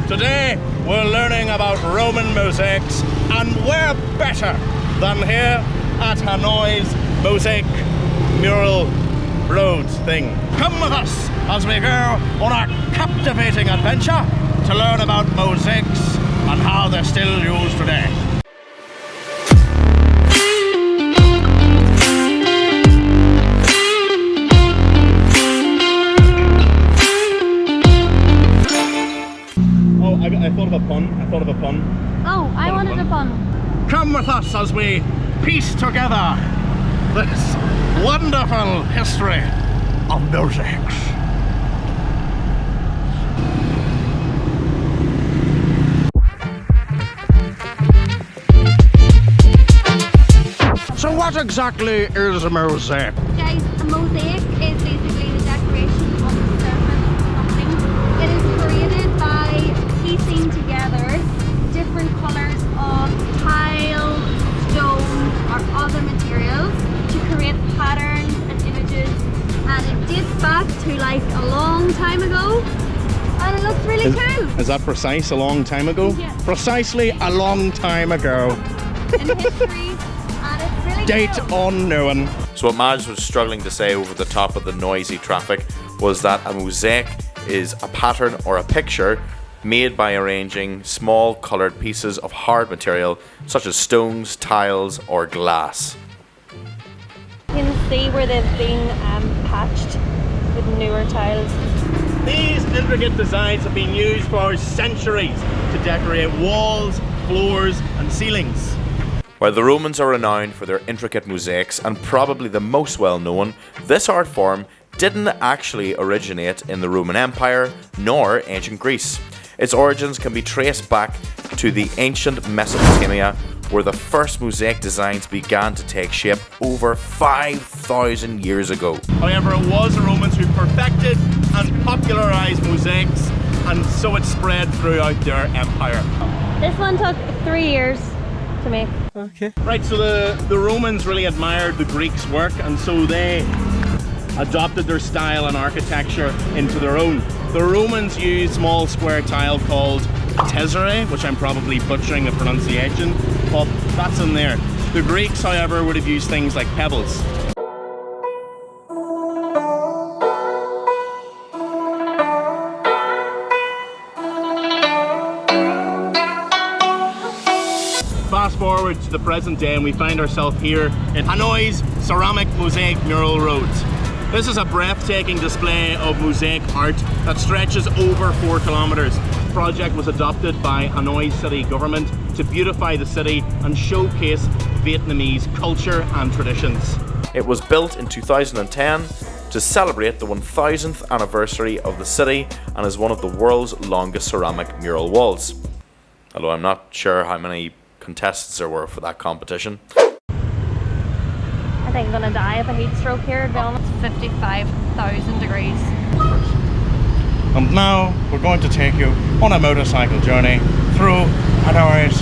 Today we're learning about Roman mosaics, and where better than here at Hanoi's Mosaic Mural Road thing. Come with us as we go on a captivating adventure to learn about mosaics and how they're still used today. I thought of a pun. Oh, I wanted a pun. Come with us as we piece together this wonderful history of mosaics. So what exactly is a mosaic? Guys, a mosaic is basically the decoration on the surface of something. It is created by piecing together different colours of tile, stone or other materials to create patterns and images, and it dates back to like a long time ago and it looks really cool. Is that precise? A long time ago? Yeah. Precisely a long time ago. In history, and it's really Date cool. unknown. So what Madge was struggling to say over the top of the noisy traffic was that a mosaic is a pattern or a picture made by arranging small coloured pieces of hard material such as stones, tiles or glass. You can see where they've been patched with newer tiles. These intricate designs have been used for centuries to decorate walls, floors and ceilings. While the Romans are renowned for their intricate mosaics and probably the most well known, this art form didn't actually originate in the Roman Empire nor ancient Greece. Its origins can be traced back to the ancient Mesopotamia, where the first mosaic designs began to take shape over 5,000 years ago. However, it was the Romans who perfected and popularised mosaics, and so it spread throughout their empire. This one took 3 years to make. Okay. Right, so the Romans really admired the Greeks' work, and so they adopted their style and architecture into their own. The Romans used small square tile called tesserae, which I'm probably butchering the pronunciation, but that's in there. The Greeks, however, would have used things like pebbles. Fast forward to the present day and we find ourselves here in Hanoi's Ceramic Mosaic Mural Road. This is a breathtaking display of mosaic art that stretches over 4 kilometers. The project was adopted by Hanoi city government to beautify the city and showcase Vietnamese culture and traditions. It was built in 2010 to celebrate the 1000th anniversary of the city and is one of the world's longest ceramic mural walls. Although I'm not sure how many contestants there were for that competition. I think I'm gonna die of a heat stroke here, to be honest. 55,000 degrees. And now we're going to take you on a motorcycle journey through Hanoi's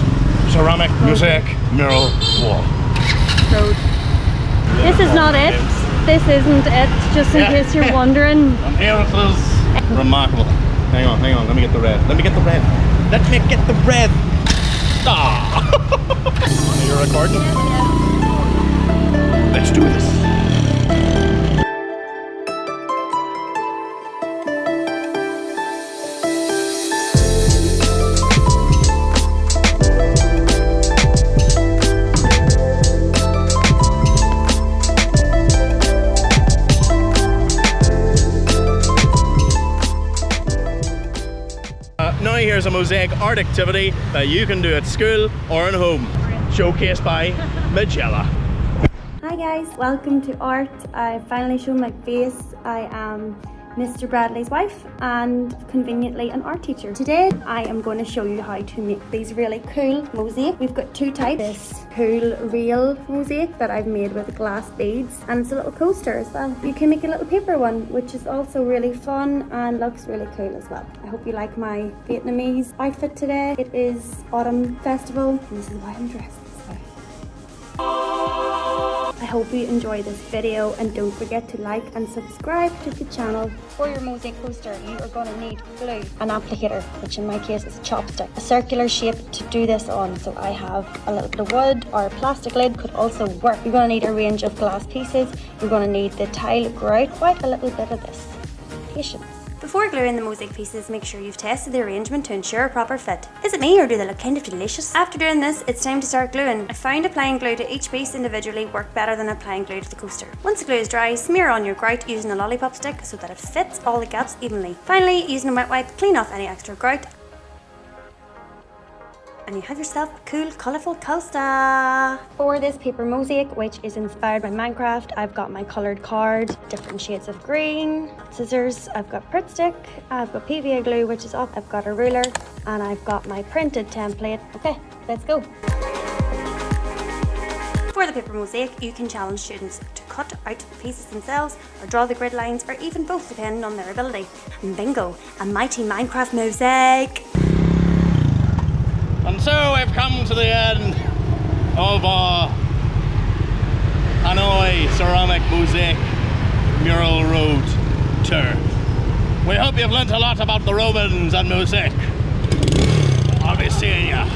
Ceramic Mosaic Mural Wall. Road. This is not it. This isn't it, just in case you're wondering. And here it is. Remarkable. Hang on, let me get the red. Let me get the red. Ah! Are you recording? Let's do this. Now here's a mosaic art activity that you can do at school or at home. Showcased by Majella. Hi guys, welcome to art. I've finally shown my face. I am Mr. Bradley's wife and conveniently an art teacher. Today I am going to show you how to make these really cool mosaics. We've got two types. This cool real mosaic that I've made with glass beads, and it's a little coaster as well. You can make a little paper one, which is also really fun and looks really cool as well. I hope you like my Vietnamese outfit today. It is Autumn Festival and this is why I'm dressed this way. I hope you enjoy this video, and don't forget to like and subscribe to the channel. For your mosaic poster, you are going to need glue, an applicator, which in my case is a chopstick, a circular shape to do this on. So I have a little bit of wood, or a plastic lid could also work. You're going to need a range of glass pieces. You're going to need the tile grout, quite a little bit of this. Patience. Before gluing the mosaic pieces, make sure you've tested the arrangement to ensure a proper fit. Is it me, or do they look kind of delicious? After doing this, it's time to start gluing. I found applying glue to each piece individually worked better than applying glue to the coaster. Once the glue is dry, smear on your grout using a lollipop stick so that it fits all the gaps evenly. Finally, using a wet wipe, clean off any extra grout, and you have yourself a cool, colourful coaster. For this paper mosaic, which is inspired by Minecraft, I've got my coloured card, different shades of green, scissors, I've got Pritt stick, I've got PVA glue, which is up, I've got a ruler, and I've got my printed template. Okay, let's go. For the paper mosaic, you can challenge students to cut out the pieces themselves, or draw the grid lines, or even both, depending on their ability. And bingo, a mighty Minecraft mosaic. And so we've come to the end of our Hanoi Ceramic Mosaic Mural Road tour. We hope you've learnt a lot about the Romans and Mosaic. I'll be seeing ya.